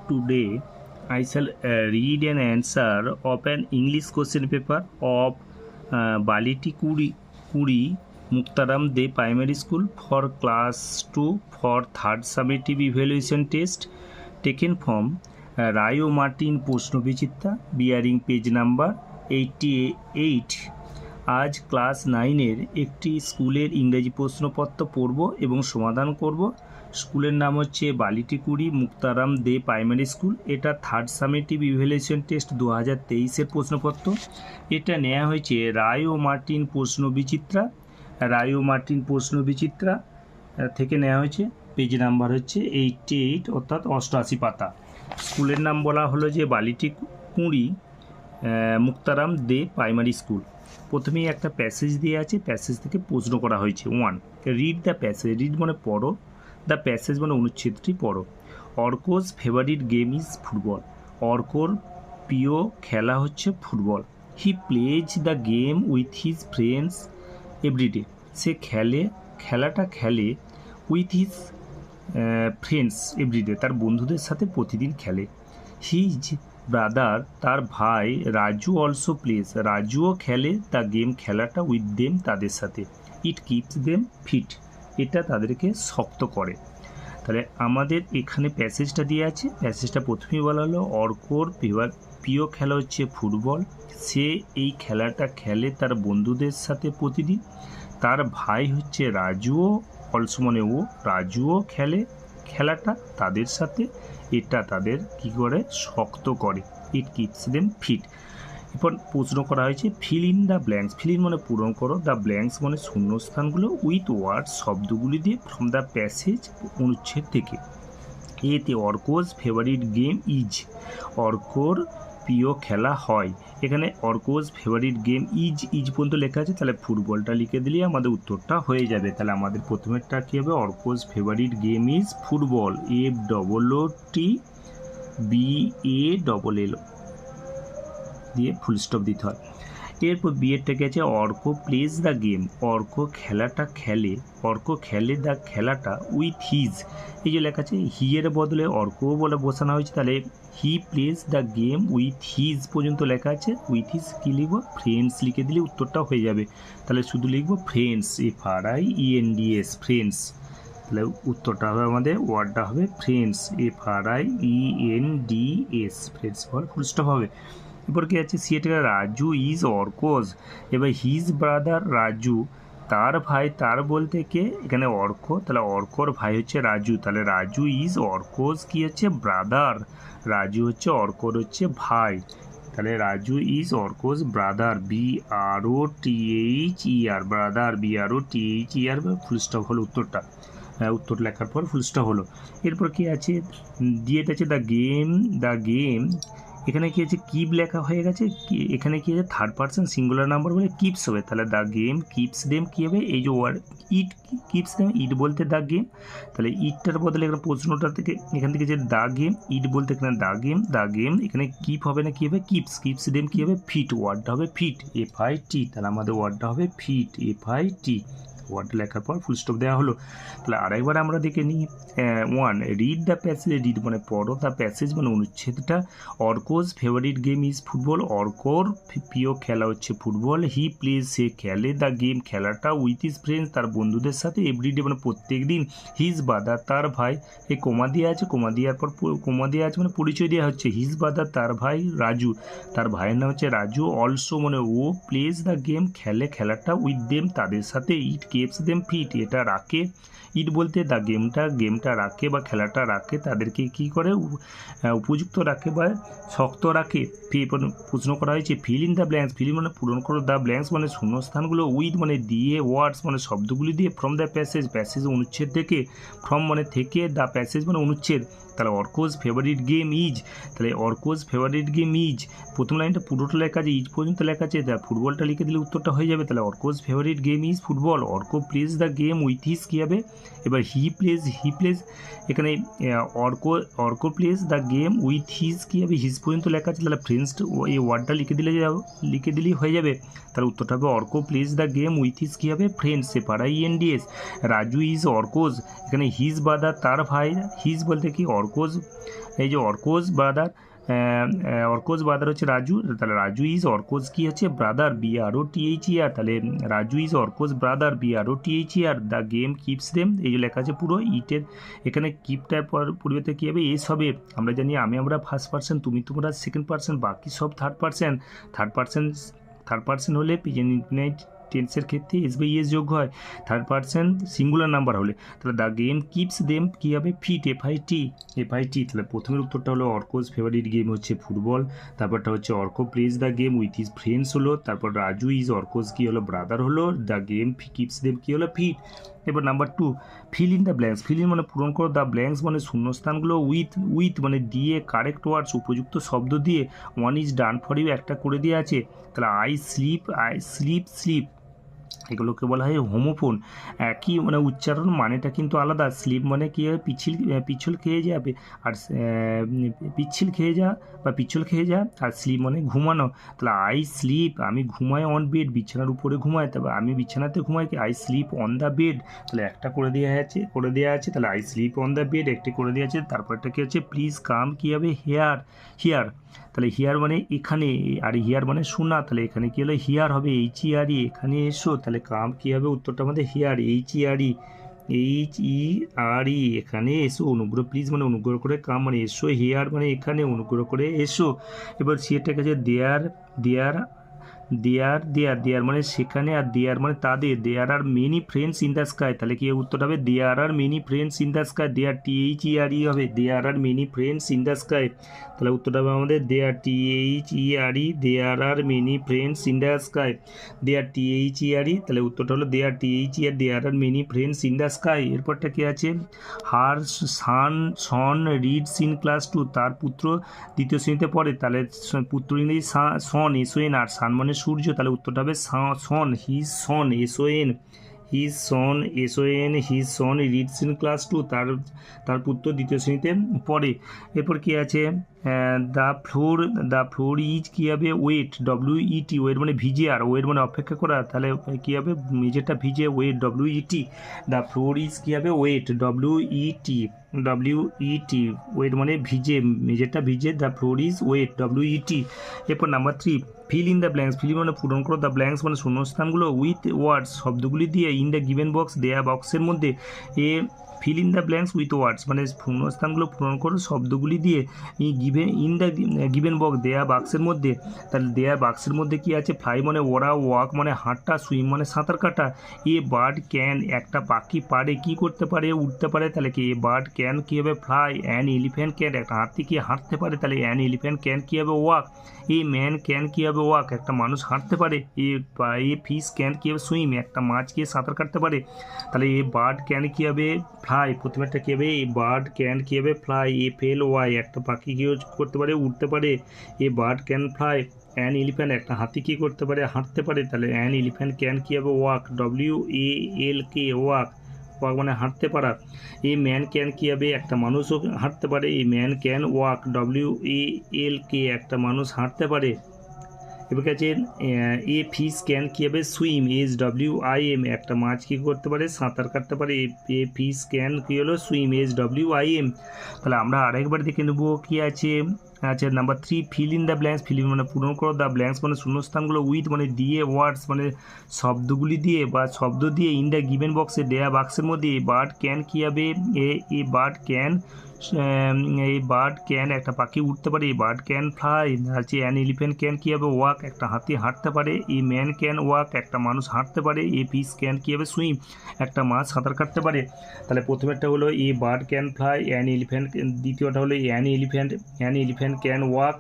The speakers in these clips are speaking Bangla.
Today, I shall read an answer of an English question paper of Baliti Kuri Muktaram De Primary School for Class 2 for third summative evaluation test taken from Rayo Martin Proshnobichitta bearing page number 88. আজ ক্লাস 9-এর একটি স্কুলের ইংরেজি প্রশ্নপত্র পড়ব এবং সমাধান করব। স্কুলের নাম হচ্ছে বালিটি কুড়ি মুক্তারাম দে প্রাইমারি স্কুল। এটা থার্ড সামেটিভ ইভ্যালুয়েশন টেস্ট 2023-এর প্রশ্নপত্র। এটা নেওয়া হয়েছে রায় ও মার্টিন প্রশ্ন বিচিত্রা থেকে নেওয়া হয়েছে। পেজ নাম্বার হচ্ছে 88 অর্থাৎ 88 পাতা। স্কুলের নাম বলা হলো যে বালিটি কুড়ি মুক্তারাম দে প্রাইমারি স্কুল। প্রথমেই একটা প্যাসেজ দিয়ে আছে, প্যাসেজ থেকে প্রশ্ন করা হয়েছে। 1. Read the passage. রিড মানে পড়ো, দ্য প্যাসেজ মানে অনুচ্ছেদটি পড়ো। Arko's favourite game is football. অর্কোর প্রিয় খেলা হচ্ছে football. He plays the game with his friends every day. সে খেলাটা খেলে উইথ হিজ ফ্রেন্ডস এভরিডে, তার বন্ধুদের সাথে প্রতিদিন খেলে। হিজ ব্রাদার তার ভাই রাজু অলসো প্লেস। রাজুও খেলে দ্য গেম খেলাটা উইথ দেম তাদের সাথে। It keeps them fit. এটা তাদেরকে শক্ত করে। তাহলে আমাদের এখানে প্যাসেজটা দিয়ে আছে। প্যাসেজটা প্রথমেই বলা হলো অর্কর প্রিয় খেলা হচ্ছে ফুটবল। সে এই খেলাটা খেলে তার বন্ধুদের সাথে প্রতিদিন। তার ভাই হচ্ছে রাজুও, অলসো মানে ও, রাজুও খেলে খেলাটা তাদের সাথে। এটা তাদের কি করে শক্ত করে। It keeps them fit. এরপর প্রশ্ন করা হয়েছে fill in the blanks. Fill in মানে পূরণ করো, দ্য ব্ল্যাঙ্কস মানে শূন্যস্থানগুলো উইথ ওয়ার্ড শব্দগুলি দিয়ে ফ্রম দ্য প্যাসেজ অনুচ্ছেদ থেকে। এতে অর্কোজ ফেভারিট গেম ইজ। অর্কোর প্রিয় খেলা হয়। এখানে অর্কোজ ফেভারিট গেম ইজ পর্যন্ত লেখা আছে, তাহলে ফুটবলটা লিখে দিলে আমাদের উত্তরটা হয়ে যাবে। তাহলে আমাদের প্রথমেরটা কী হবে, Arko's favourite game is football. FOOTBALL দিয়ে ফুল স্টপ দিতে হয়। এরপর বিয়েরটা গেছে Arko plays the game. Arko খেলাটা খেলে, অর্ক খেলে দ্য খেলাটা উইথ হিজ। এই যে লেখা আছে হি এর বদলে অর্ক বলে বসানো হয়েছে, তাহলে he plays the game with his পর্যন্ত লেখা আছে। উইথ হিজ কী লিখবো, ফ্রেন্ডস লিখে দিলে উত্তরটা হয়ে যাবে। তাহলে শুধু লিখবো ফ্রেন্ডস, FRIENDS ফ্রেন্ডস। তাহলে উত্তরটা হবে আমাদের ওয়ার্ডটা হবে friends, FRIENDS friends. Full stop হবে। এরপর কি আছে সিএটা রাজু ইজ অর্কোজ। এবার হিজ ব্রাদার রাজু, তার ভাই, তার বলতে কে এখানে অর্ক, তাহলে অর্কর ভাই হচ্ছে রাজু। তাহলে রাজু ইজ অর্কোজ কি হচ্ছে ব্রাদার। রাজু হচ্ছে অর্কর হচ্ছে ভাই। তাহলে Raju is Arko's brother, BROTHER brother, BROTHER full stop হলো উত্তরটা। উত্তর লেখার পর ফুল স্টপ হলো। এরপর কি আছে ডিএতে আছে দ্য গেম। এখানে কি আছে কিপ লেখা হয়ে গেছে, এখানে কি আছে থার্ড পারসন সিঙ্গুলার নাম্বার বলে কিপস হবে। তাহলে দ্য গেম কিপস দেম কী হবে, এই যে ওয়ার্ড ইট কিপস দেম, ইট বলতে দ্য গেম। তাহলে ইটটার বদলে এখানে প্রশ্নটা থেকে এখান থেকে যে দ্য গেম, ইট বলতে এখানে দ্য গেম এখানে কিপ হবে না, কী হবে কিপস দেম কী হবে ফিট, ওয়ার্ডটা হবে ফিট, FIT। তাহলে আমাদের ওয়ার্ডটা হবে ফিট, FIT। ওয়ার্ডটা লেখার পর ফুল স্টপ দেওয়া হলো। তাহলে আরেকবার আমরা দেখে নিই। 1. Read the passage. রিড মানে পড়ো, দ্য প্যাসেজ মানে অনুচ্ছেদটা। অর্কোজ ফেভারিট গেম ইজ ফুটবল। অর্কোর প্রিয় খেলা হচ্ছে ফুটবল। হি প্লেজ সে খেলে দ্য গেম খেলাটা উইথ হিজ ফ্রেন্ডস তার বন্ধুদের সাথে। এভরিডে মানে প্রত্যেক দিন। হিজ ব্রাদার তার ভাই, এই কোমা দিয়ে আছে, কোমা দেওয়ার পর কোমা দেওয়া আছে মানে পরিচয় দেওয়া হচ্ছে। হিজ ব্রাদার তার ভাই রাজু, তার ভাইয়ের নাম হচ্ছে রাজু। অলসো মানে ও প্লেজ দ্য গেম খেলে খেলাটা উইথ দেম তাদের সাথে। ইট কিপস দেম ফিট এটা রাখে। ইট বলতে দ্য গেমটা রাখে বা খেলাটা রাখে তাদেরকে কি করে উপযুক্ত রাখে বা শক্ত রাখে। প্রশ্ন করা হয়েছে fill in the blanks. Fill মানে পূরণ করো, দ্য ব্ল্যাঙ্কস মানে শূন্যস্থানগুলো, উইথ মানে দিয়ে, ওয়ার্ডস মানে শব্দগুলি দিয়ে, ফ্রম দ্য প্যাসেজ অনুচ্ছেদ থেকে, ফ্রম মানে থেকে, দ্য প্যাসেজ মানে অনুচ্ছেদ। তাহলে অর্কোজ ফেভারিট গেম ইজ। তাহলে অর্কোজ ফেভারিট গেম ইজ প্রথম লাইনটা পুরোটা লেখা আছে, ইজ পর্যন্ত লেখা আছে, ফুটবলটা লিখে দিলে উত্তরটা হয়ে যাবে। তাহলে Arko's favourite game is football. Arko plays the game with his কী হবে, এবার হি প্লেস এখানে Arko plays the game with his কী হবে, হিজ পর্যন্ত লেখা আছে, তাহলে ফ্রেন্ডস এই ওয়ার্ডটা লিখে দিলেই হয়ে যাবে। তাহলে উত্তরটা হবে Arko plays the game with his কী হবে, ফ্রেন্ডস, সে পাড়াই এনডিএস। রাজু ইজ অর্কোজ, এখানে হিজ ব্রাদার তার ভাই, হিজ বলতে কি অর্কোজ, এই যে অর্কোজ ব্রাদার, অর্কোজ ব্রাদার হচ্ছে রাজু, তাহলে রাজু ইজ অর্কোজ কি হচ্ছে ব্রাদার, BROTHER, তাহলে Raju is Arko's brother BROTHER। The game keeps them, এই যে লেখা আছে পুরো ইটের, এখানে কিপটার পরিবর্তে কী হবে এস হবে। আমরা জানি আমরা ফার্স্ট পার্সন, তোমরা সেকেন্ড পার্সন, বাকি সব থার্ড পার্সন হলে প্রেজেন্ট ইনফিনিট টেন্সের ক্ষেত্রে এস বাই এস যোগ হয়, থার্ড পার্সন সিঙ্গুলার নাম্বার হলে। তাহলে দ্য গেম কিপস দেম কী হবে, ফিট, FIT। তাহলে প্রথমের উত্তরটা হলো অর্কোজ ফেভারিট গেম হচ্ছে ফুটবল, তারপরটা হচ্ছে Arko plays the game with his friends হলো, তারপর রাজু ইজ অর্কোজ কী হলো ব্রাদার হলো, দ্য গেম কিপস দেম কী হলো ফিট। এবার number 2, fill in the blanks, fill in মানে পূরণ করো, দ্য ব্ল্যাঙ্কস মানে শূন্যস্থানগুলো উইথ মানে দিয়ে, কারেক্ট ওয়ার্ডস উপযুক্ত শব্দ দিয়ে, one is done for you একটা করে দিয়ে আছে, তাহলে আই স্লিপ এগুলোকে বলা হয় হোমোফোন, একই মানে উচ্চারণ মানেটা কিন্তু আলাদা। স্লিপ মানে কী হয় পিছল খেয়ে যাবে, আর পিচ্ছিল খেয়ে যা, আর স্লিপ মানে ঘুমানো, তাহলে আই স্লিপ আমি ঘুমাই অন বেড, বিছানার উপরে ঘুমাই, তবে আমি বিছানাতে ঘুমাই কি, I sleep on the bed, তাহলে একটা করে দেওয়া আছে, তাহলে I sleep on the bed একটি করে দেওয়া আছে। তারপরটা কী হচ্ছে প্লিজ কাম কী হবে হিয়ার, তাহলে হিয়ার মানে এখানে, আর হিয়ার মানে শোনা, তাহলে এখানে কী হলো হিয়ার হবে HERE, এখানে এসো, তাহলে কাম কী হবে উত্তরটা আমাদের হিয়ার HERE, এখানে এসো, অনুগ্রহ প্লিজ মানে অনুগ্রহ করে, কাম মানে এসো, হিয়ার মানে এখানে, অনুগ্রহ করে এসো। এবার সেটা কাছে দেয়ার মানে সেখানে, আর দেয়ার মানে তাদের, there are many friends in the sky, তাহলে কি উত্তরটা হবে there are many friends in the sky, there THERE হবে, there are many friends in the sky, তাহলে উত্তরটা হবে আমাদের there THERE, there are many friends in the sky, there THERE, তাহলে উত্তরটা হলো there THERE, there are many friends in the sky. এরপরটা কি আছে, her son reads in class 2, তার পুত্র দ্বিতীয় শ্রেণীতে পড়ে, তাহলে পুত্র ইংরেজি সন SON, আর সান মানে সূর্য, তাহলে উত্তরটা হবে son, his son SON reads in class 2, তার পুত্র দ্বিতীয় শ্রেণীতে পড়ে। এরপর কি আছে, দ্য ফ্লোর ইজ কী হবে ওয়েট, WET, ওয়েট মানে ভিজে, আর ওয়েট মানে অপেক্ষা করা, তাহলে কী হবে মেঝেটা ভিজে, wet WET, the floor is কী হবে ওয়েট WET, ওয়েট মানে ভিজে, মেঝেটা ভিজে, the floor is wet WET। এরপর number 3, fill in the blanks, fill মানে পূরণ করো, দ্য ব্ল্যাঙ্কস মানে শূন্যস্থানগুলো উইথ ওয়ার্ডস শব্দগুলি দিয়ে, ইন দ্য গিভেন বক্স দেয়া বক্সের মধ্যে, feel in the blanks with words মানে শূন্যস্থানগুলো পূরণ করো শব্দগুলি দিয়ে, ইন দ্য গিভেন বক্স দেয়া বাক্সের মধ্যে, তাহলে দেয়া বাক্সের মধ্যে কি আছে, ফ্লাই মানে ওড়া, ওয়াক মানে হাঁটা, সুইম মানে সাঁতার কাটা, বার্ড ক্যান একটা পাখি পারে কি করতে পারে উঠতে পারে, তাহলে কি বার্ড ক্যান কী হবে ফ্লাই, অ্যান এলিফ্যান্ট ক্যান একটা হাতি কি হাঁটতে পারে, তাহলে অ্যান এলিফ্যান্ট ক্যান কী হবে ওয়াক, ম্যান ক্যান কী হবে ওয়াক একটা মানুষ হাঁটতে পারে, ফিশ ক্যান কী হবে সুইম একটা মাছ গিয়ে সাঁতার কাটতে পারে, তাহলে বার্ড ক্যান কী হবে ফ্লাই, প্রথমেরটা কী হবে বার্ড ক্যান কী হবে ফ্লাই, FLY একটা পাখি কী করতে পারে উঠতে পারে, bird can fly, an elephant একটা হাতি কী করতে পারে হাঁটতে পারে, তাহলে অ্যান এলিফ্যান্ট ক্যান কী হবে ওয়াক WALK ওয়াক মানে হাঁটতে পারা, ম্যান ক্যান কী হবে একটা মানুষও হাঁটতে পারে, ম্যান ক্যান ওয়াক WALK একটা মানুষ হাঁটতে পারে। এবার কাছে ফিশ ক্যান কী হবে সুইম SWIM একটা মাছ কী করতে পারে সাঁতার কাটতে পারে, ফিশ ক্যান কী হলো সুইম SWIM। তাহলে আমরা আরেকবার দেখে নেবো কী আছে, আচ্ছা number 3, fill in the blanks, fill in মানে পূরণ করো, দ্য ব্ল্যাঙ্কস মানে শূন্যস্থানগুলো উইথ মানে দিয়ে, ওয়ার্ডস মানে শব্দগুলি দিয়ে বা শব্দ দিয়ে, ইন দ্য গিভেন বক্সে দেয়া বাক্সের মধ্যে, বার্ড ক্যান কী হবে বার্ড ক্যান একটা পাখি উঠতে পারে, বার্ড ক্যান ফ্লাই, আছে অ্যান এলিফ্যান্ট ক্যান কী হবে ওয়াক একটা হাতি হাঁটতে পারে, ম্যান ক্যান ওয়াক একটা মানুষ হাঁটতে পারে, ফিশ ক্যান কী হবে সুইম একটা মাছ সাঁতার কাটতে পারে। তাহলে প্রথমেরটা হলো bird can fly, an elephant, দ্বিতীয়টা হলো an elephant can walk,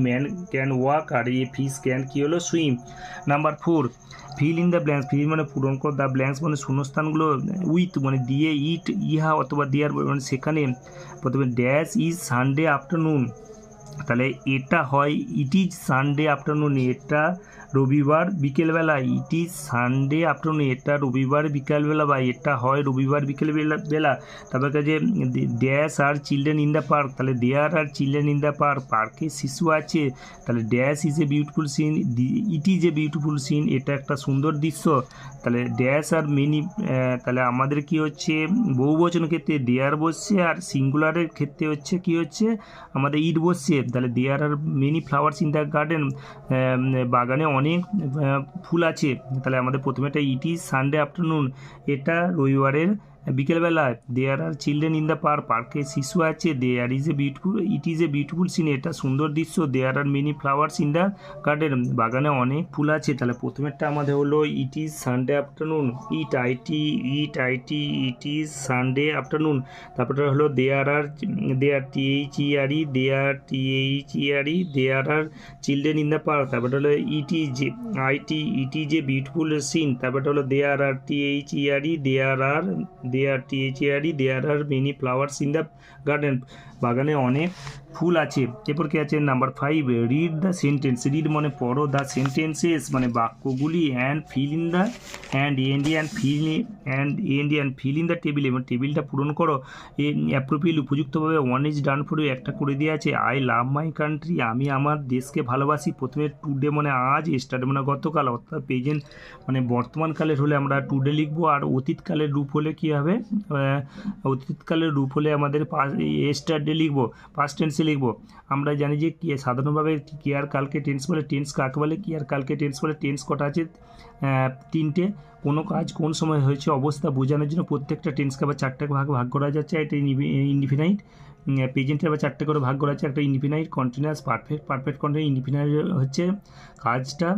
man can walk, আর ফিশ ক্যান কী হলো swim. Number 4, fill in the blanks, fill মানে পূরণ কর, দ্য ব্ল্যাঙ্কস মানে শূন্যস্থানগুলো উইথ মানে দিয়ে, ইহা অথবা দেয়ার মানে সেখানে, প্রথমে ড্যাশ ইজ সানডে আফটারনুন, তাহলে এটা হয় ইট ইজ সানডে আফটারনুন, এটা রবিবার বিকেলবেলা। ইট ইজ সানডে আফটারনুন, এটা রবিবার বিকালবেলা, বা এটা হয় রবিবার বিকেলবেলা। তারপর কাছে dash are children in the park, তাহলে there are children in the park, পার্কে শিশু আছে। তাহলে dash is a beautiful scene, it is a beautiful scene, এটা একটা সুন্দর দৃশ্য। তাহলে ড্যাশ আর মেনি, তাহলে আমাদের কি হচ্ছে বহুবচন ক্ষেত্রে দেয়ার বসছে, আর সিঙ্গুলারের ক্ষেত্রে হচ্ছে কি হচ্ছে আমাদের ইট বসছে। তাহলে there are many flowers in the garden, বাগানে অনেক ফুল আছে। তাহলে আমাদের প্রথমে একটা ইট ইজ সানডে আফটারনুন, এটা রবিবারের বিকেলবেলা। There are children in the park, পার্কে শিশু আছে। There is a beautiful, it is a beautiful scene, এটা সুন্দর দৃশ্য। There are many flowers in the garden, বাগানে অনেক ফুল আছে। তাহলে প্রথমেরটা আমাদের হলো it is Sunday afternoon, it I T, it is Sunday afternoon. তারপরে হলো there THERE, there are children in the park. তারপরে হলো it is a beautiful scene. তারপরে হলো দেয়ার আর THERE, there are many flowers in the garden, বাগানে অনেক ফুল আছে। এরপর কি আছে number 5, read the sentence. Read মানে পড়ো, দ্য সেন্টেন্সেস মানে বাক্যগুলি, and fill in the fill in the table, এবং টেবিলটা পূরণ করো অ্যাপ্রোপ্রিয়েট উপযুক্তভাবে। One is done for you, একটা করে দেওয়া আছে। আই লাভ মাই কান্ট্রি, আমি আমার দেশকে ভালোবাসি। প্রথমে টুডে মানে আজ, স্টারডে মানে গতকাল, অর্থাৎ প্রেজেন্ট মানে বর্তমানকালের হলে আমরা টুডে লিখবো। আর অতীতকালের রূপ হলে কী হবে, অতীতকালের রূপ হলে আমাদের স্টারডে লিখবো, পাস্ট টেন্সে লিখবো। আমরা জানি যে সাধারণভাবে কেয়ার কালকে টেন্স বলে, টেন্স কাকে বলে, কেয়ার কালকে টেন্স বলে। টেন্স কটা আছে, 3টে। কোনো কাজ কোন সময় হয়েছে অবস্থা বোঝানোর জন্য প্রত্যেকটা টেন্সকে আবার 4টে ভাগ করা যাচ্ছে। এটা ইনডিফিনাইট, প্রেজেন্টে আবার 4টে করে ভাগ করা যাচ্ছে। একটা indefinite, continuous, perfect continuous. Indefinite হচ্ছে কাজটা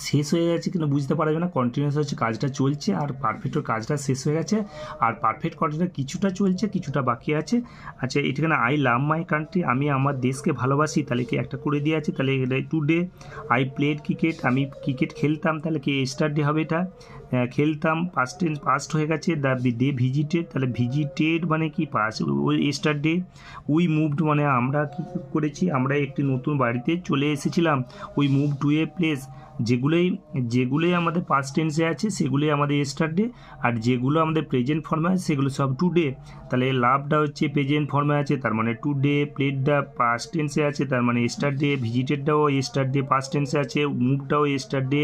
শেষ হয়ে গেছে কিন্তু বুঝতে পারা যাবে না, কন্টিনিউয়াস হচ্ছে কাজটা চলছে, আর পারফেক্ট কাজটা শেষ হয়ে গেছে। আর পারফেক্ট কন্টিনিউয়াস কিছুটা চলছে, কিছুটা বাকি আছে। আচ্ছা, এখানে আই লাভ মাই কান্ট্রি, আমি আমার দেশকে ভালোবাসি, তাহলে কি একটা করে দিয়ে আছে। তাহলে টুডে আই প্লেড ক্রিকেট, আমি ক্রিকেট খেলতাম, তাহলে কি স্টারডে হবে এটা। খেলতাম পাস্ট হয়ে গেছে। দে ভিজিটেড, তাহলে ভিজিটেড মানে কি পাস্ট, ওই স্টারডে। উই মুভড মানে আমরা কী করেছি, আমরা একটি নতুন বাড়িতে চলে এসেছিলাম। We move to a place, যেগুলোই আমাদের পাস্ট টেন্সে আছে সেগুলোই আমাদের স্টারডে, আর যেগুলো আমাদের প্রেজেন্ট ফর্মে আছে সেগুলো সব টুডে। তাহলে লাভটা হচ্ছে প্রেজেন্ট ফর্মে আছে, তার মানে টুডে। প্লেডটা পাস্ট টেন্সে আছে, তার মানে স্টারডে। ভিজিটেডটাও স্টারডে পাস্ট টেন্সে আছে, মুভটাও স্টারডে।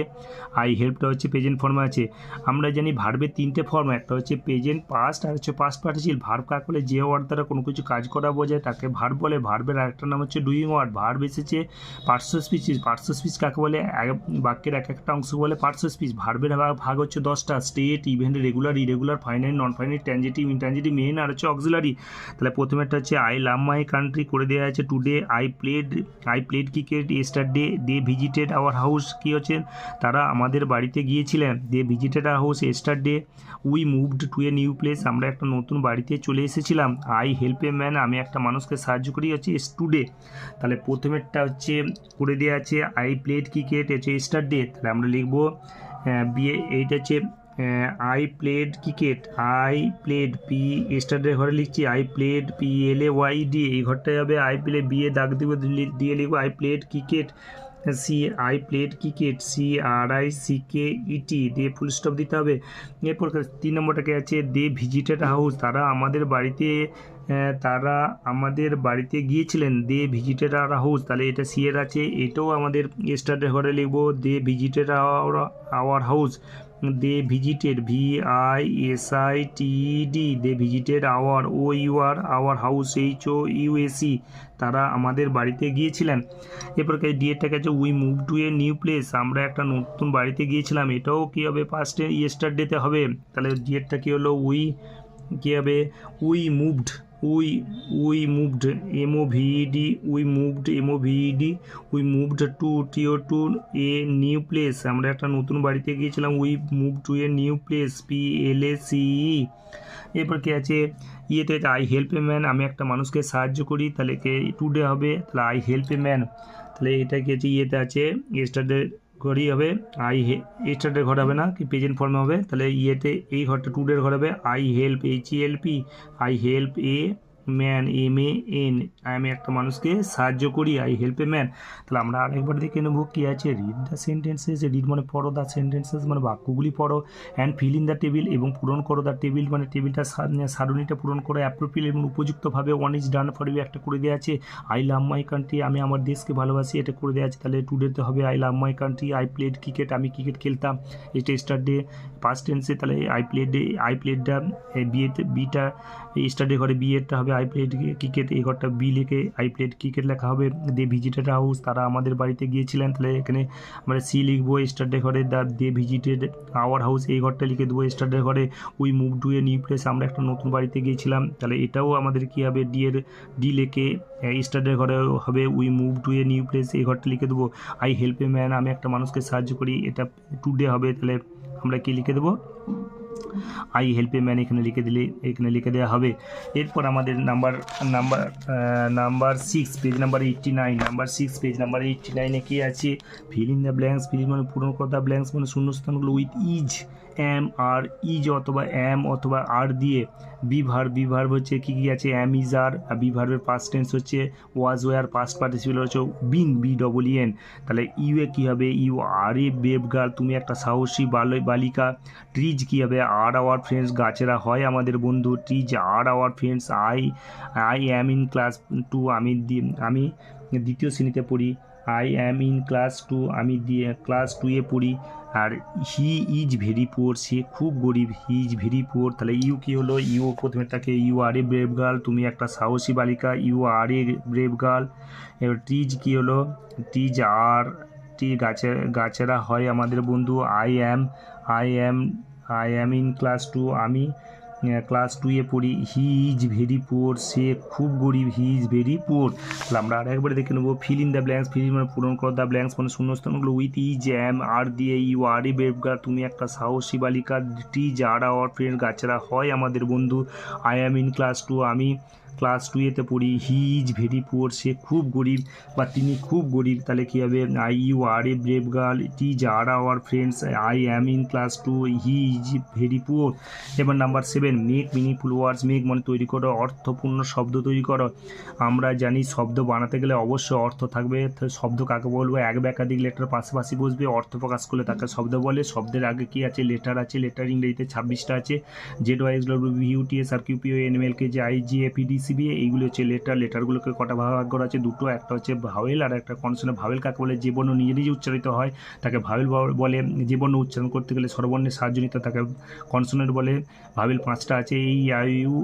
আই হেল্পটা হচ্ছে প্রেজেন্ট ফর্মে আছে। আমরা জানি ভার্বের 3টে ফর্ম, একটা হচ্ছে প্রেজেন্ট, পাস্ট, আর হচ্ছে পাস্ট পার্টিসিপল। ভার্ব কাকে বলে, যে ওয়ার্ড দ্বারা কোনো কিছু কাজ করা বোঝায় তাকে ভার্ব বলে। ভার্বের আরেকটা নাম হচ্ছে ডুইং ওয়ার্ড। ভার্ব এসেছে পার্টস অফ স্পিচ কাকে বলে, বাক্যের এক একটা অংশ বলে পার্টস অফ স্পিচ। ভার্বের ভাগ হচ্ছে 10টা, state, event, regular, irregular, finite, non finite, transitive, intransitive, main, আর হচ্ছে অক্সিলারি। তাহলে প্রথমেরটা হচ্ছে আই লাভ মাই কান্ট্রি করে দেওয়া আছে। Today I played cricket, yesterday they visited our house, কী হচ্ছে তারা আমাদের বাড়িতে গিয়েছিলেন। They visited our house yesterday. We moved to a new place, আমরা একটা নতুন বাড়িতে চলে এসেছিলাম। আই হেল্প এ ম্যান, আমি একটা মানুষকে সাহায্য করি, হচ্ছে টুডে। তাহলে প্রথমেরটা হচ্ছে করে দেওয়া আছে আই প্লেড ক্রিকেট, হচ্ছে স্টারডে। তাহলে আমরা লিখবো এইটা হচ্ছে I played cricket, I played P স্টারডে ঘরে লিখছি আই প্লেড PLAYD, এই ঘরটায় হবে আই প্লে, বিয়ে দাগ দিয়ে লিখবো I played cricket, I played cricket, CRICKET দিয়ে ফুল স্টপ দিতে হবে। এরপর 3 নম্বরটাকে আছে দে ভিজিটেড হাউস, তারা আমাদের বাড়িতে গিয়েছিলেন। দে ভিজিটেড আওয়ার হাউস, তাহলে এটা সি এর আছে, এটাও আমাদের স্টারডে ঘরে লিখবো they visited our house. They visited VISITED, they visited our our house HOUSE, তারা আমাদের বাড়িতে গিয়েছিলেন। এরপর ডিএরটাকে আছে we move to a new place, আমরা একটা নতুন বাড়িতে গিয়েছিলাম, এটাও কী হবে পাস্টে ইয়েস্টারডেতে হবে। তাহলে ডিএরটা কী হলো কী হবে we moved MOVED, we moved to a new place, আমরা একটা নতুন বাড়িতে গিয়েছিলাম। We move to a new place PLACE। এরপর কি আছে ইয়েতে আই হেল্প এ ম্যান, আমি একটা মানুষকে সাহায্য করি, তাহলে কে টুডে হবে, তাহলে আই হেল্প এ ম্যান। তাহলে এটা কি আছে ইয়েতে আছে স্টারডে ঘরই হবে, স্টারডে ঘর হবে না, কি প্রেজেন্ট ফর্মে হবে। তাহলে ইয়েতে এই ঘরটা টুডের ঘর হবে I help HELP, I help man MAN, আমি একটা মানুষকে সাহায্য করি, আই হেল্প এ ম্যান। তাহলে আমরা আরেকবার দেখে নেবো কী আছে। রিড দ্য সেন্টেন্সেস, রিড মানে পড়ো, দ্য সেন্টেন্সেস মানে বাক্যগুলি পড়ো, and fill in the table এবং পূরণ করো দ্য টেবিল মানে টেবিলটা সারণীটা পূরণ করো অ্যাপ্রোপ্রিয়েট এবং উপযুক্তভাবে। One is done for you একটা করে দেওয়া আছে। আই লাভ মাই কান্ট্রি, আমি আমার দেশকে ভালোবাসি, এটা করে দেওয়া আছে। তাহলে টুডেতে হবে I love my country. I played cricket, আমি ক্রিকেট খেলতাম, এটা স্টারডে পাস্ট টেন্সে। তাহলে আই প্লেডটা বিটা স্টারডে ঘরে বিয়েটা হবে আই প্লেড ক্রিকেট, এই ঘরটা বি লিখে আই প্লেড ক্রিকেট লেখা হবে। দে ভিজিটেড হাউস, তারা আমাদের বাড়িতে গিয়েছিলেন, তাহলে এখানে আমরা সি লিখবো। স্টারডে ঘরে দে ভিজিটেড আওয়ার হাউস, এই ঘরটা লিখে দেবো স্টারডে ঘরে। We move to a new place, আমরা একটা নতুন বাড়িতে গিয়েছিলাম, তাহলে এটাও আমাদের কী হবে, ডি লিখে স্টারডে ঘরে হবে we move to a new place, এই ঘরটা লিখে দেবো। আই হেল্প এ ম্যান, আমি একটা মানুষকে সাহায্য করি, এটা টুডে হবে, তাহলে আমরা কি লিখে দেবো, আই হেল্প এ ম্যান এখানে লিখে দেওয়া হবে। এরপর আমাদের number 6 page number 89, number 6 page number 89-এ কী আছে, fill in the blanks, fill মানে পূরণ করা, দ্য ব্ল্যাঙ্কস মানে শূন্যস্থানগুলো with is, am are is অথবা অ্যাম অথবা আর দিয়ে। বি ভার্ব হচ্ছে কী কী আছে, অ্যাম ইজ আর, বি ভার্বের পাস্ট টেন্স হচ্ছে ওয়াজ ওয়ার, পাস্ট পার্টিসিপেল হচ্ছে বিন BEEN। তাহলে ইউ এ কী হবে, you are a brave girl, তুমি একটা সাহসী বালিকা। ট্রিজ কী হবে, আর আওয়ার ফ্রেন্ডস, গাছেরা হয় আমাদের বন্ধু। Trees are our friends. I am in class 2, আমি দ্বিতীয় শ্রেণীতে পড়ি। আই অ্যাম ইন ক্লাস 2, আমি ক্লাস 2-এ পড়ি। আর হি ইজ ভেরি পুয়ার, সে খুব গরিব, হি ইজ ভেরি পুয়ার। তাহলে ইউ কী হলো, ইউ প্রথমে থাকে you are a brave girl, তুমি একটা সাহসী বালিকা, you are a brave girl. এবার ট্রিজ কী হলো, ট্রিজ আর গাছেরা হয় আমাদের বন্ধু। আই অ্যাম ইন ক্লাস 2, আমি ক্লাস 2-এ পড়ি। হি ইজ ভেরি পুয়ার, সে খুব গরিব, হি ইজ ভেরি পুয়ার। তাহলে আমরা আরেকবারে দেখে নেবো, fill in the blanks, fill মানে পূরণ করো, দ্য ব্ল্যাঙ্কস মানে শূন্যস্থানগুলো উইথ ইজ, অ্যাম আর দিয়ে, you are a brave girl, তুমি একটা সাহসী বালিকা। ট্রিজ আর আওয়ার ফ্রেন্ড, গাছেরা হয় আমাদের বন্ধু। আই অ্যাম ইন ক্লাস 2, আমি ক্লাস 2-এতে পড়ি। হি ইজ ভেরি পুয়ার, সে খুব গরিব বা তিনি খুব গরিব। তাহলে কী হবে, you are a brave girl, trees are our friends, I am in class 2, he is very poor. এবার number 7, make meaningful words, make মানে তৈরি করো, অর্থপূর্ণ শব্দ তৈরি করো। আমরা জানি শব্দ বানাতে গেলে অবশ্যই অর্থ থাকবে। শব্দ কাকে বলবো, এক বা একাধিক লেটার পাশাপাশি বসবে, অর্থ প্রকাশ করলে তাকে শব্দ বলে। শব্দের আগে কি আছে, লেটার আছে, লেটার ইংরেজিতে 26টা আছে, ZYXWVUTS আর QPO NMLK যে IGFEDCB, এইগুলো হচ্ছে লেটারগুলোকে কটা ভাগ করা আছে, দুটো, একটা হচ্ছে ভাওয়েল আর একটা কনসোনেন্ট। ভাওয়েল কাকে বলে, যে বর্ণ নিজে নিজে উচ্চারিত হয় তাকে ভাওয়েল বলে, যে বর্ণ উচ্চারণ করতে গেলে স্বরবর্ণের সাহায্য নিতে তাকে কনসোনেন্ট বলে। ভাওয়েল 5টা আছে, EIU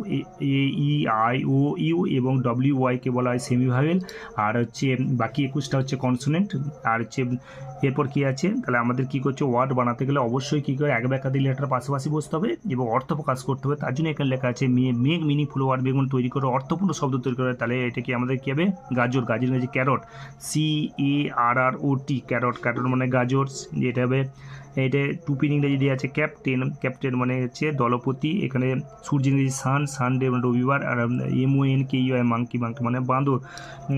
এবং WYকে বলা হয় সেমি ভাওয়েল, আর হচ্ছে বাকি 21টা হচ্ছে কনসোনেন্ট। আর হচ্ছে এরপর কী আছে, তাহলে আমাদের কী করছে, ওয়ার্ড বানাতে গেলে অবশ্যই কী করে, এক বা একাধিক লেটার পাশাপাশি বসতে হবে এবং অর্থ প্রকাশ করতে হবে। তার জন্য এখানে লেখা আছে মেক মিনিংফুল ওয়ার্ড, বেগুন তৈরি করে অর্থপূর্ণ শব্দ তৈরি করে। তাহলে এটা কি আমাদের কী হবে, গাজর ইংরেজি ক্যারট, CARROT, ক্যারট মানে গাজর। এটা হবে, এটা টুপির ইংরেজি দিয়ে আছে ক্যাপ্টেন মানে হচ্ছে দলপতি। এখানে সূর্য ইংরেজি সানডে মানে রবিবার। আর MONKEY মাংকি মানে বাঁদর।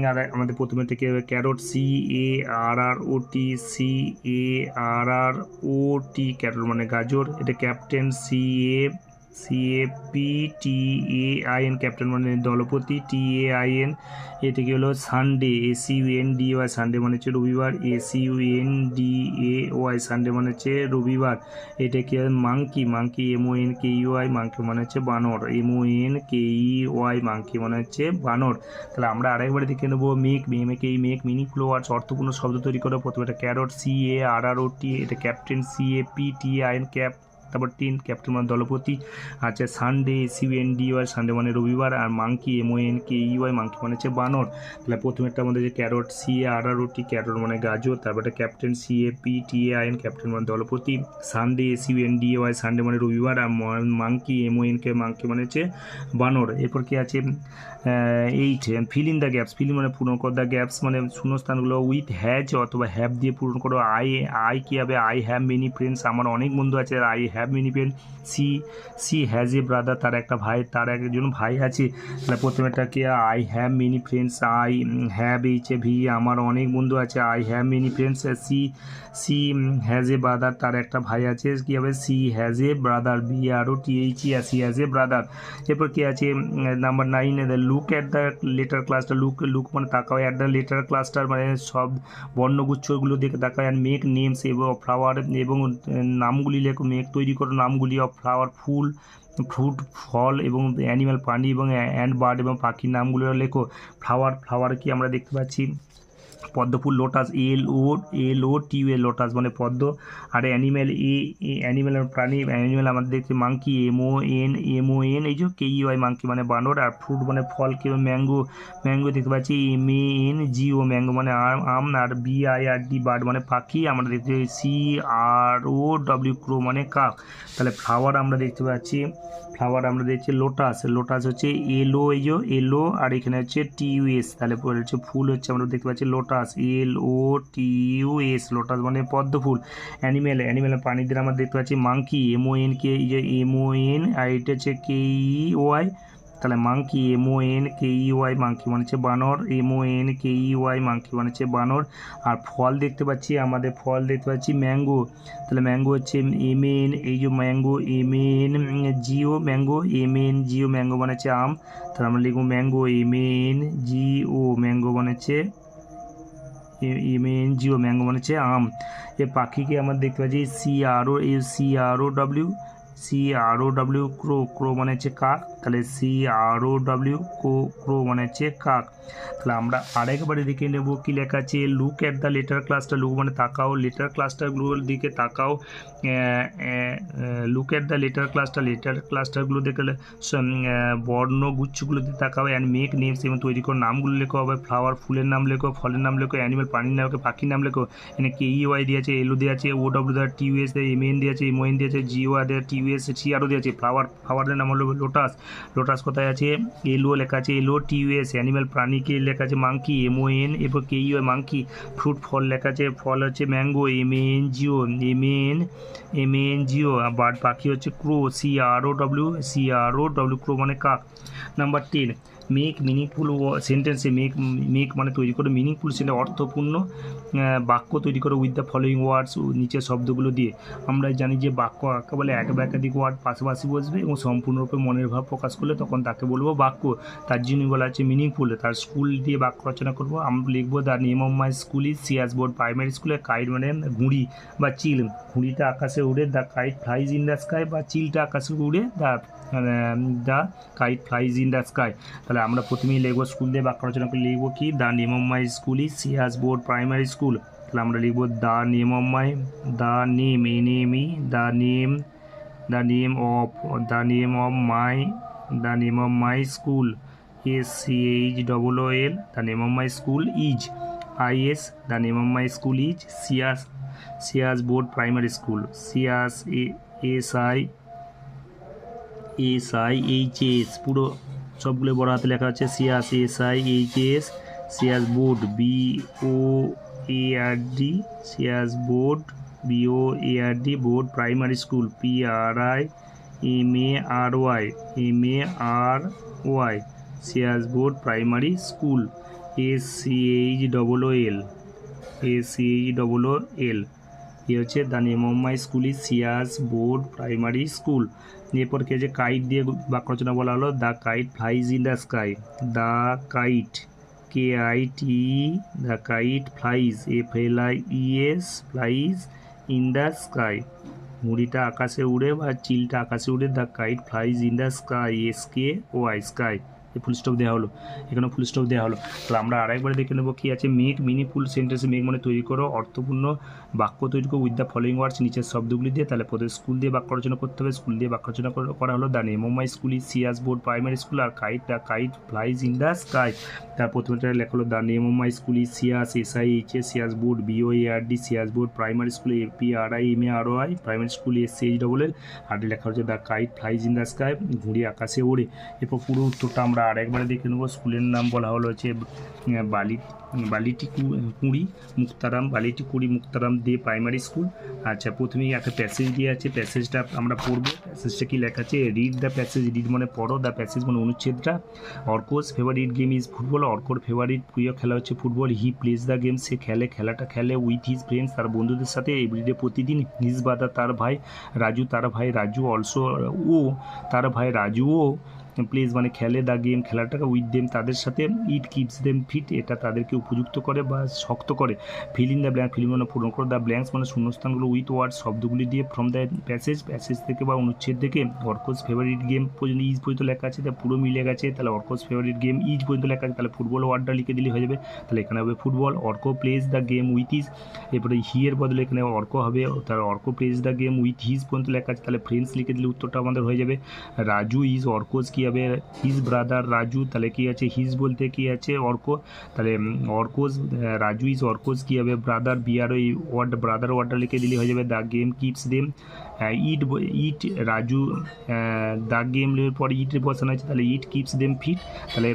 আর আমাদের প্রথমে থেকে ক্যারট, CARROT, ক্যারট মানে গাজর। এটা ক্যাপ্টেন, CAPTAIN, ক্যাপ্টেন মানে দলপতি, TAIN। এটা কি হলো সানডে, SUNDY, সানডে মানে হচ্ছে রবিবার, SUNDAY, সানডে মানে হচ্ছে রবিবার। এটা কি হয়, মাংকি MONKEY, মাংকি মানে হচ্ছে বানর, MONKEY, মাংকি মানে হচ্ছে বানর। তাহলে আমরা আরেকবার দেখে নেবো, মেক মিনিংফুল ওয়ার্ডস, অর্থপূর্ণ শব্দ তৈরি করো। প্রথমে এটা ক্যারট, CARROT, এটা ক্যাপ্টেন, CAPTAIN, তারপর 10, ক্যাপ্টেন মানে দলপতি। আচ্ছা, সানডে, SUNDY, সানডে মানে রবিবার। আর মাংকি, MONKEY, মাংকি মানে হচ্ছে বানর। তাহলে প্রথমেরটা আমাদের যে ক্যারট, CARROT, ক্যারট মানে গাজর। তারপরে ক্যাপ্টেন, CAPTAIN, ক্যাপ্টেন মানে দলপতি। সানডে, SUNDY, সানডে মানে রবিবার। আর মাংকি, MONKEY, মাংকি মানে হচ্ছে বানর। এরপর কি আছে, 8, fill in the gaps, fill মানে পূরণ করো, দ্য গ্যাপস মানে শূন্যস্থানগুলো উইথ হ্যাজ অথবা হ্যাভ দিয়ে পূরণ করো। আই কী হবে, আই হ্যাভ মেনি ফ্রেন্ডস, আমার অনেক বন্ধু আছে। I have many friend, she has a brother, তার একটা ভাই, তার একজন ভাই আছে। তাহলে প্রথমেটাকে I have many friends, I have HAV, আমার অনেক বন্ধু আছে, I have many friends. She has a brother, তার একটা ভাই আছে, কী হবে she has a brother, BROTHE, she has a brother. এরপর কী আছে number 9, look at the letter ক্লাসটা, লুক মানে তাকাও, অ্যাট দ্য লেটার ক্লাসটার মানে সব বর্ণগুচ্ছগুলো দেখে তাকাও, অ্যান্ড মেক নেমস এবং ফ্লাওয়ার, এবং নামগুলি লেখো, মেক তৈরি করো নামগুলি অফ ফ্লাওয়ার, ফুল, ফ্রুট ফল, এবং অ্যানিম্যাল প্রাণী, এবং অ্যান্ড বার্ড এবং পাখির নামগুলো লেখো। ফ্লাওয়ার কি আমরা দেখতে পাচ্ছি পদ্মফুল, লোটাস, LOTUS, লোটাস মানে পদ্ম। আর অ্যানিম্যাল, অ্যানিম্যাল প্রাণী, অ্যানিম্যাল আমাদের দেখছি মাংকি, MON, এই যে KEY, মাংকি মানে বানর। আর ফ্রুট মানে ফল, কি ম্যাঙ্গো দেখতে পাচ্ছি, MANGO, ম্যাঙ্গো মানে আম। আর BIRD, বার্ড মানে পাখি। আমরা দেখতে পাচ্ছি CROW, ক্রো মানে কাক। তাহলে ফ্লাওয়ার আমরা দেখতে পাচ্ছি, লোটাস হচ্ছে LO, এই যে LO, আর এখানে হচ্ছে TUS, তাহলে হচ্ছে ফুল হচ্ছে আমরা দেখতে পাচ্ছি লোটাস, LOTUS, লোটাস মানে পদ্ম ফুল। অ্যানিম্যাল প্রাণীদের আমরা দেখতে পাচ্ছি মাংকি, MONK, এই যে MON, আর এটা হচ্ছে KEY, তাহলে মাংকি, MONKEY, মাংকি মানে হচ্ছে বানর, MONKEY, মাংকি মানে হচ্ছে বানর। আর ফল দেখতে পাচ্ছি ম্যাঙ্গো, তাহলে ম্যাঙ্গো হচ্ছে MN, এই যে ম্যাঙ্গো, MNGO, ম্যাঙ্গো মানে হচ্ছে আম। তাহলে আমরা লিখবো ম্যাঙ্গো, MNGO, ম্যাঙ্গো মানে হচ্ছে ম্যাঙ্গো মানে হচ্ছে আম। এ পাখিকে আমরা দেখতে পাচ্ছি CROW, ক্রো মানে হচ্ছে কাক। তাহলে CROW, ক্রো মানে হচ্ছে কাক। তাহলে আমরা আরেকবারে দেখে নেব কি লেখা আছে, লুক অ্যাট দ্য লেটার ক্লাসটা, লুক মানে তাকাও, লেটার ক্লাসটাগুলোর দিকে তাকাও, লুক অ্যাট দ্য লেটার ক্লাসটাগুলো দেখলে বর্ণগুচ্ছগুলো দিয়ে তাকাও, অ্যান্ড মেক নেমস, এবং তৈরি করে নামগুলো লেখো হবে, ফ্লাওয়ার ফুলের নাম লেখো, ফলের নাম লেখো, অ্যানিমেল প্রাণীর নাম লেখো, পাখির নাম লেখো। এখানে KEY দিয়ে আছে, LO দিয়ে আছে, OW দেওয়া, TUS দেয়, MN দিয়ে আছে, MON দিয়ে আছে, GO দেওয়া, TUS, CRO দিয়ে আছে। ফ্লাওয়ারের নাম হলো লোটাস কোথায় আছে, LO লেখা আছে, LOTUS। অ্যানিমেল প্রাণীকে লেখা আছে মাংকি, MON, এরপর KEY, মাংকি। ফ্রুট ফল লেখা আছে, ফল হচ্ছে ম্যাঙ্গো, MNGO। বার্ড পাখি হচ্ছে ক্রো, CROW, ক্রো মানে কাক। নাম্বার 10, মেক মিনিংফুল সেন্টেন্সে, মেক মানে তৈরি করে মিনিংফুল সেন্টেন্স, অর্থপূর্ণ বাক্য তৈরি করে উইথ দ্য ফলোয়িং ওয়ার্ডস, নিচের শব্দগুলো দিয়ে। আমরা জানি যে বাক্য আঁকা বলে এক বা একাধিক ওয়ার্ড পাশাপাশি বসবে এবং সম্পূর্ণরূপে মনের ভাব প্রকাশ করলে তখন তাকে বলবো বাক্য। তার জন্য বলা আছে মিনিংফুল। তার স্কুল দিয়ে বাক্য রচনা করবো, আমরা লিখবো the name of my school is সিয়াস বোর্ড প্রাইমারি স্কুলে। কাইট মানে ঘুড়ি বা চিল, ঘুড়িটা আকাশে উড়ে, the kite flies in the sky, বা চিলটা আকাশে উড়ে, the kite flies in the sky. তাহলে আমরা প্রথমেই লিখবো স্কুল দিয়ে বাক্য রচনা করে লিখবো কি, the name of my school is সিয়াস বোর্ড প্রাইমারি স্কুল। তাহলে আমরা লিখবো the name of my school, SCHOOL, the name of my school is IS, the name of my school is সিয়াস বোর্ড প্রাইমারি স্কুল, SIHS, পুরো সবগুলো বড় হাতে লেখা হচ্ছে SIHS, সিয়াস বোর্ড BOARD, সিয়াস board BOARD, board primary school PRIMARY, সিয়াস বোর্ড প্রাইমারি স্কুল, SCHOOL। এ হচ্ছে the name of my school is সিয়াস বোর্ড প্রাইমারি স্কুল। এরপর কি হচ্ছে কাইট দিয়ে বাক্য রচনা বলা হলো, the kite flies in the sky, the kite KITE, the kite flies FLIES, flies in the sky, ঘুড়িটা আকাশে উড়ে বা চিলটা আকাশে উড়ে, the kite flies in the sky, SKY, sky. Full stop দেওয়া হলো, এখানে ফুল স্টপ দেওয়া হলো। তাহলে আমরা আরেকবার দেখে নেবো কি আছে, মেক মিনিংফুল সেন্টেন্সে, মেক মানে তৈরি করো, অর্থপূর্ণ বাক্য তৈরি করো উইথ দ্য ফলোয়িং ওয়ার্ডস, নিচের শব্দগুলি দিয়ে। তাহলে প্রথমে স্কুল দিয়ে বাক্য রচনা করতে হবে, স্কুল দিয়ে বাক্য রচনা করা হলো, the name of my school is সিয়াস বোর্ড প্রাইমারি স্কুল। আর the kite flies in the sky, তার প্রথমটা লেখা হলো the name of my school is সিয়াস, SIHS, সিয়াস বোর্ড BOARD, সিয়াস board primary school PRIMARY, primary school SCHOOL। আর লেখা হচ্ছে the kite flies in the sky, ঘুড়ি আকাশে ওড়ে। এরপর পুরো উত্তরটা আমরা আমরা আরেকবার দেখে নেব। স্কুলের নাম বলা হলো হচ্ছে বালিটি কুঁড়ি মুক্তারাম, বালিটি কুঁড়ি মুক্তারাম দে প্রাইমারি স্কুল। আচ্ছা, প্রথমেই একটা প্যাসেজ দিয়ে আছে, প্যাসেজটা আমরা পড়বো। প্যাসেজটা কি লেখা আছে? রিড দ্য প্যাসেজ, রিড মানে পড়ো, দ্য প্যাসেজ মানে অনুচ্ছেদটা। Arko's favourite game is football, অর্কোর ফেভারিট প্রিয় খেলা হচ্ছে football. He plays the game, সে খেলাটা খেলে উইথ হিজ ফ্রেন্ডস, তার বন্ধুদের সাথে, এভরিডে প্রতিদিন। হিজ ব্রাদার, তার ভাই রাজু অলসো, ও তার ভাই রাজুও প্লেজ মানে খেলে, দ্য গেম খেলাটাকে, উইথ দেম তাদের সাথে। ইট কিপস দেম ফিট, এটা তাদেরকে উপযুক্ত করে বা শক্ত করে। Fill in the blank, fill মানে পূরণ করো, দ্য ব্ল্যাঙ্কস মানে শূন্যস্থানগুলো, উইথ ওয়ার্ড শব্দগুলি দিয়ে, ফ্রম দ্য প্যাসেজ থেকে বা অনুচ্ছেদ থেকে। অর্কোস ফেভারিট গেম পর্যন্ত ইজ পর্যন্ত লেখা আছে, তা পুরো মিলে গেছে। তাহলে অর্কোস ফেভারিট গেম ইজ পর্যন্ত লেখা আছে, তাহলে ফুটবল ওয়ার্ডটা লিখে দিলে হয়ে যাবে। তাহলে এখানে হবে football. Arko plays the game with his, এরপরে হিয়ের বদলে এখানে অর্কো হবে, তাহলে Arko plays the game with his পর্যন্ত লেখা আছে, তাহলে ফ্রেন্ডস লিখে দিলে উত্তরটা আমাদের হয়ে যাবে। রাজু ইজ অর্কোস কী হবে? হিজ ব্রাদার রাজু, তাহলে কি আছে? হিজ বলতে কি আছে? অর্কো, তাহলে অর্কোস, রাজু ইজ অর্কোস কী হবে? ব্রাদার, বিআর ওই ওয়ার্ড ব্রাদার ওয়ার্ডটা লিখে দিলে হয়ে যাবে। The game keeps them, it Raju, the গেমের পরে ইট বসানো আছে, তাহলে ইট কিপস দেম ফিট, তাহলে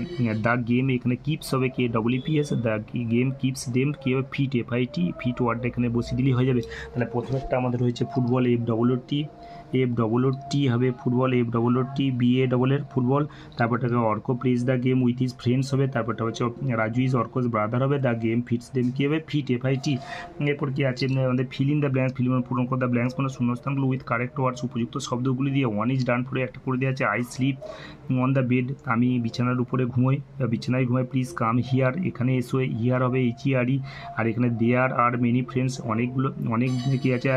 দ্য গেম এখানে কিপস হবে K W P S, the game keeps them কী হবে? ফিট, এফআইটি, ফিট ওয়ার্ডটা এখানে বসিয়ে দিলেই হয়ে যাবে। তাহলে প্রথমেরটা আমাদের হয়েছে ফুটবল, এফ ডবল টি হবে ফুটবল, এফ বিএ ডবলের ফুটবল। তারপরটাকে Arko plays the game with his friends হবে। তারপরটা হচ্ছে রাজু ইজ অর্কোস ব্রাদার হবে, দ্য গেম ফিটস দেম কী হবে? Fit, F I T. এরপর কি আছে আমাদের? Fill in the blanks, fill পূরণ করো, দ্য ব্ল্যাঙ্কস মানে শূন্যস্থানগুলো, উইথ কারেক্ট ওয়ার্ডস উপযুক্ত শব্দগুলি দিয়ে। ওয়ান ইজ ডান ফরে একটা করে দেওয়া আছে। I sleep on the bed, আমি বিছানার উপরে ঘুমোই, বিছানায় ঘুমাই। প্লিজ কাম হিয়ার, এখানে এসো, হিয়ার হবে HERE। আর এখানে দেয়ার আর মেনি ফ্রেন্ডস, অনেক কী আছে?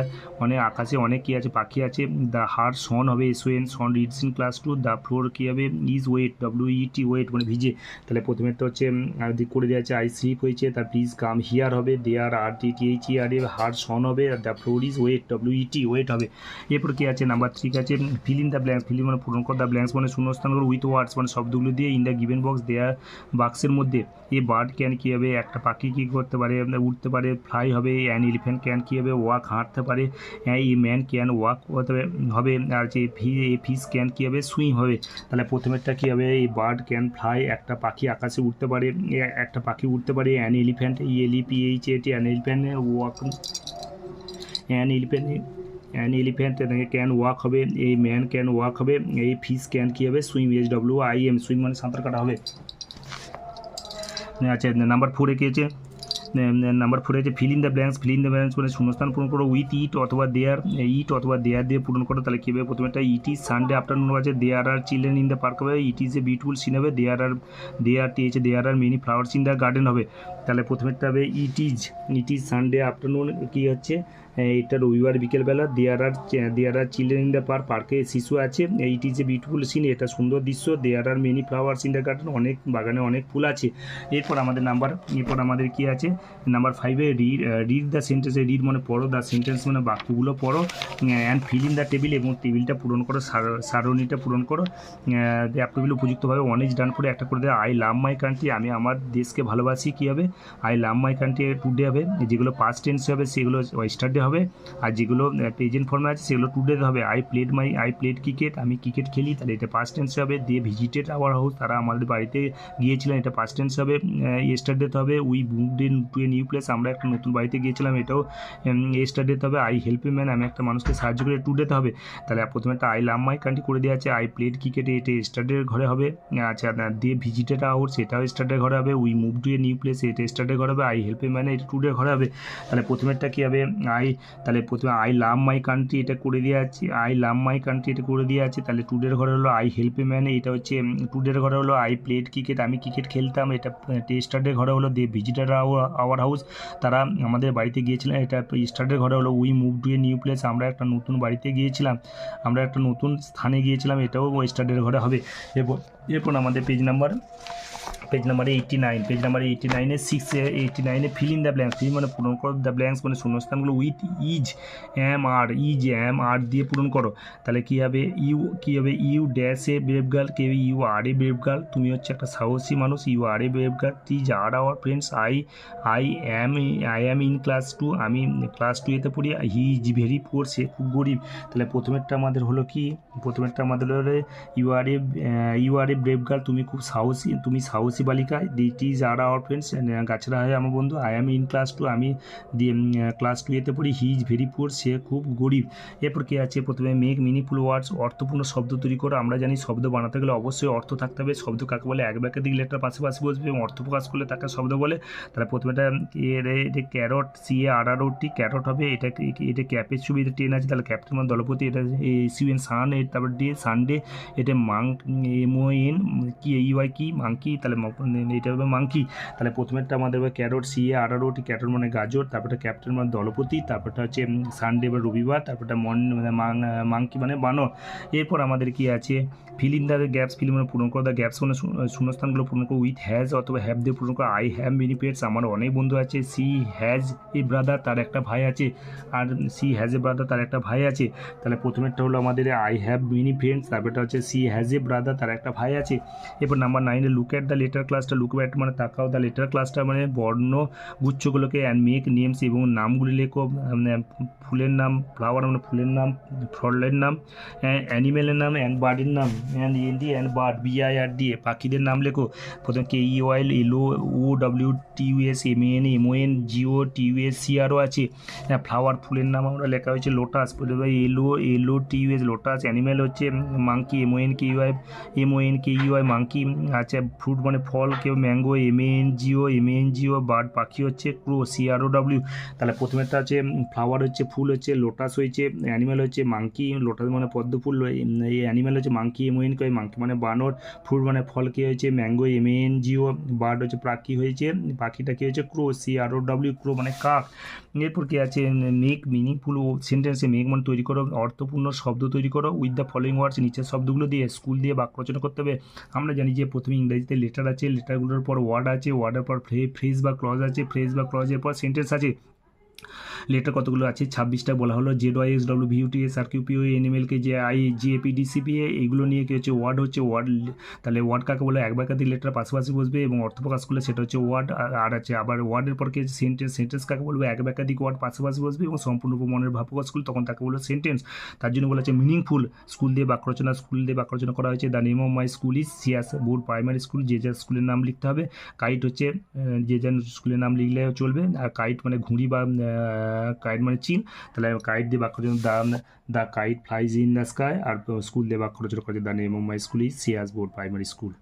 অনেক আকাশে অনেক কী আছে? পাখি আছে। দ্য হার সন হবে SON, son reads in class 2। The floor কী হবে? ইজ ওয়েট, WET ওয়েট মানে ভিজে। তাহলে প্রথমেরটা হচ্ছে করে দেওয়া আছে আই স্লিপ হয়েছে, তার প্লিজ কাম হিয়ার হবে, দেয়ার RTTHERE, হার সন হবে, are the floor is wet, WET wet হবে। এরপর কী আছে? নাম্বার 3 আছে fill in the blanks, fill মানে পূরণ কর, দ্য ব্ল্যাঙ্কস মানে শূন্যস্থানগুলো, উইথ ওয়ার্ডস মানে শব্দগুলো দিয়ে। ইন দ্য গিভেন বক্স, দেয়া বাক্সের মধ্যে। এ বার্ড ক্যান কী হবে? একটা পাখি কী করতে পারে? উঠতে পারে, ফ্লাই হবে। অ্যান এলিফ্যান্ট ক্যান কী হবে? ওয়াক হাঁটতে পারে। এ ম্যান ক্যান ওয়াক হবে। আর যে ফিশ ক্যান কী হবে? সুইম হবে। তাহলে প্রথমেরটা কী হবে? এই বার্ড ক্যান ফ্লাই, একটা পাখি আকাশে উঠতে পারে, একটা পাখি উঠতে পারে। An elephant, ELEPHANT, an elephant walk, an elephant can walk হবে। এই ম্যান ক্যান ওয়াক হবে। এই ফিশ ক্যান কী হবে? সুইম, SWIM, সুইম মানে সাঁতার কাটা হবে। আচ্ছা, নাম্বার 4 কী আছে? নাম্বার 4 আছে fill in the blanks, fill in the blanks মানে শূন্যস্থান পূরণ করো, উইথ ইট অথবা দেয়ার দিয়ে পূরণ করো। তাহলে কী হবে? প্রথমেটা ইট ইজ সানডে আফটারনুন আছে, there are children in the park হবে। It is a beautiful scene হবে, there are many flowers in the garden হবে। তাহলে প্রথমেরটা হবে ইট ইজ সানডে আফটারনুন, কী হচ্ছে? এটা রবিবার বিকেলবেলা। There are children in the park, পার্কে শিশু আছে। It is a beautiful scene, এটা সুন্দর দৃশ্য। There are many flowers in the garden, অনেক বাগানে অনেক ফুল আছে। এরপর আমাদের কী আছে? Number 5 read the sentence, read মানে পড়ো, দ্য সেন্টেন্স মানে বাক্যগুলো পড়ো। And fill in the table, এবং টেবিলটা পূরণ করো, সারণীটা পূরণ করো টেবিল উপযুক্তভাবে। ওয়ান ইজ ডান করে একটা করে দেয়। আই লাভ মাই কান্ট্রি, আমি আমার দেশকে ভালোবাসি, কী হবে? I love my country today হবে। যেগুলো পাস্ট টেন্স হবে সেগুলো ওয়েস্টারডে হবে, আর যেগুলো প্রেজেন্ট ফর্মে আছে সেগুলো টুডে হবে। আই প্লেড ক্রিকেট, আমি ক্রিকেট খেলি, তাহলে এটা পাস্ট টেন্স হবে। দে ভিজিটেড আওয়ার হাউস, তারা আমাদের বাড়িতে গিয়েছিলেন, এটা পাস্ট টেন্স হবে। ইয়েস্টারডে হবে। We moved in to a new place, আমরা একটা নতুন বাড়িতে গিয়েছিলাম, এটাও ইয়েস্টারডে হবে। আই হেল্প এ ম্যান, আমি একটা মানুষকে সাহায্য করে, টুডেতে হবে। তাহলে প্রথমে একটা আই লাভ মাই কান্ট্রি করে দেওয়া আছে। আই প্লেড ক্রিকেট, এটা ইয়েস্টারডের ঘরে হবে। আচ্ছা, দে ভিজিটেড আওয়ার, সেটাও ইয়েস্টারডের ঘরে হবে। We move to a new place, এটা ইয়েস্টারডের ঘরে হবে। আই হেল্প এ ম্যান, এটা টুডের ঘরে হবে। তাহলে প্রথমেরটা কী হবে? তাহলে প্রথমে আই লাভ মাই কান্ট্রি এটা করে দেওয়া আছে, তাহলে টুডের ঘরে হলো আই হেল্প এ ম্যান, এটা হচ্ছে টুডের ঘরে হলো। আই প্লেড ক্রিকেট, আমি ক্রিকেট খেলতাম, এটা ইয়েস্টারডের ঘরে হলো। দে ভিজিটেড আওয়ার হাউস, তারা আমাদের বাড়িতে গিয়েছিলেন, এটা ইয়েস্টারডের ঘরে হলো। We move to a new place, আমরা একটা নতুন বাড়িতে গিয়েছিলাম, আমরা একটা নতুন স্থানে গিয়েছিলাম, এটাও ইয়েস্টারডের ঘরে হবে। এরপর আমাদের page number page number 89, page number 89-এ 89-এ fill in the blanks, fill মানে পূরণ করো, দ্য ব্ল্যাঙ্কস মানে শূন্যস্থানগুলো উইথ ইজ এম আর দিয়ে পূরণ করো। তাহলে কী হবে, you dash a brave girl, কে you are a brave girl, তুমি হচ্ছে একটা সাহসী মানুষ, you are a brave girl, these are our friends, I am in class 2, আমি ক্লাস 2-এতে পড়ি, হি ইজ ভেরি পুয়ার, সে খুব গরিব। তাহলে প্রথমেরটা আমাদের হলো কি, প্রথমেরটা আমাদের হলো you are a brave girl, তুমি খুব সাহসী, তুমি সাহসী বালিকা, দিট ইজ আর আওয়ার ফ্রেন্ডস, গাছেরা হয় আমার বন্ধু, আই অ্যাম ইন ক্লাস 2, আমি ক্লাস 2-এতে পড়ি, হি ইজ ভেরি পুয়ার, সে খুব গরিব। এরপর কী আছে, প্রথমে মেক মিনিংফুল ওয়ার্ডস, অর্থপূর্ণ শব্দ তৈরি করো। আমরা জানি শব্দ বানাতে গেলে অবশ্যই অর্থ থাকতে হবে। শব্দ কাকে বলে, এক বাক্যাধিক লেটার পাশাপাশি বসবে এবং অর্থ প্রকাশ করলে তাকে শব্দ বলে। তাহলে প্রথমেটা এটা ক্যারট, CARROT, ক্যারট হবে, এটা ক্যাপের ছবি, এটা টেন আছে, তাহলে ক্যাপ্টেন মানে দলপতি, এটা SUN সান, তারপর ডে সানডে, এটা MON কি EY কি মাংকি, তাহলে এটা হবে মাংকি। তাহলে প্রথমেরটা আমাদের হবে ক্যারট, CARROT, ক্যারট মানে গাজর, তারপরটা ক্যাপ্টেন মানে দলপতি, তারপরটা হচ্ছে সানডে বা রবিবার, তারপরটা মাংকি মানে বানর। এরপর আমাদের কি আছে, fill in the gaps, fill মানে পূরণ করো, দ্য গ্যাপস মানে শূন্যস্থানগুলো পূরণ করো, উইথ হ্যাজ অথবা হ্যাভ দিয়ে পূরণ করো। আই হ্যাভ মেনি পেটস, আমার অনেক বন্ধু আছে। সি হ্যাজ এ ব্রাদার, তার একটা ভাই আছে। আর সি হ্যাজ এ ব্রাদার, তার একটা ভাই আছে। তাহলে প্রথমেরটা হলো আমাদের আই হ্যাভ মেনি ফ্রেন্ডস, তারপরটা হচ্ছে সি হ্যাজ এ ব্রাদার, তার একটা ভাই আছে। এরপর নাম্বার 9-এ লুক অ্যাট দ্য লেটার ক্লাসটা, লুক অ্যাট মানে তাকাও, দ্য লেটার ক্লাসটা মানে বর্ণ গুচ্ছগুলোকে, অ্যান্ড মেক নেমস এবং নামগুলি লেখো, ফুলের নাম, ফ্লাওয়ার মানে ফুলের নাম, ফলের নাম, অ্যানিমেলের নাম, অ্যান্ড বার্ডের নাম, অ্যান্ড বার্ড BIRD, পাখিদের নাম লেখো। প্রথমে KEOL, LOWTUS, MAN, MON, GOTUS, CRO আছে। ফ্লাওয়ার ফুলের নাম আমরা লেখা হয়েছে লোটাস, LOTUS লোটাস। অ্যানিমেল হচ্ছে মাংকি, MONKEY মাংকি। আচ্ছা ফ্রুট মানে ফল, কেউ ম্যাঙ্গো, MANGO। বার্ড পাখি হচ্ছে ক্রো, CROW। তাহলে প্রথমেরটা আছে ফ্লাওয়ার হচ্ছে ফুল হচ্ছে, লোটাস হয়েছে, অ্যানিমেল হচ্ছে মাংকি, লোটাস মানে পদ্ম ফুল, এই অ্যানিমেল হচ্ছে মাংকি, MONK মাংকি মানে বানর, ফ্রুট মানে ফল কে হয়েছে ম্যাঙ্গো, MANGO। বার্ড হচ্ছে পাখি হয়েছে, পাখিটা কি হয়েছে ক্রো, CROW ক্রো মানে কাক। এরপর কি আছে, মেক মিনিংফুল সেন্টেন্সে, মেক মানে তৈরি করো, অর্থপূর্ণ শব্দ তৈরি করো, উইথ দ্য ফলোইং ওয়ার্ডস, নিচের শব্দগুলো দিয়ে স্কুল দিয়ে বাক্য রচনা করতে হবে। আমরা জানি যে প্রথমে ইংরেজিতে লেটার আছে, লেটারগুলোর পর ওয়ার্ড আছে, ওয়ার্ডের পর ফ্রেজ বা ক্লজ আছে, ফ্রেজ বা ক্লজের পর সেন্টেন্স আছে। লেটার কতগুলো আছে, 26টা বলা হলো। ZYSWVUTS RQPO NMLK JI GAPDCPA, এইগুলো নিয়ে কি হচ্ছে ওয়ার্ড হচ্ছে ওয়ার্ড। তাহলে ওয়ার্ড কাকে বলে, এক বাক্যাধিক লেটার পাশাপাশি বসবে এবং অর্থ প্রকাশ করলে সেটা হচ্ছে ওয়ার্ড। আর আছে আবার ওয়ার্ডের পর কি সেন্টেন্স, সেন্টেন্স কাকে বলবে, এক বাক্যাধিক ওয়ার্ড পাশাপাশি বসবে এবং সম্পূর্ণ মনের ভাব প্রকাশ করলে তখন তাকে বলবে সেন্টেন্স। তার জন্য বলা হচ্ছে মিনিংফুল। স্কুল দিয়ে বাক্য রচনা করা হয়েছে। The name of my school is সিয়াসবোর্ড প্রাইমারি স্কুল, যে যার স্কুলের নাম লিখতে হবে। কাইট হচ্ছে যে যার স্কুলের নাম লিখলে চলবে। আর কাইট মানে ঘুড়ি বা কাইট মানে চিল, তাহলে কাইট দিয়ে বাক্য রচনা, the kite flies in the sky. আর স্কুল দিয়ে বাক্য রচনা করেছে, the name of my school is সিয়াসবোর্ড প্রাইমারি স্কুল।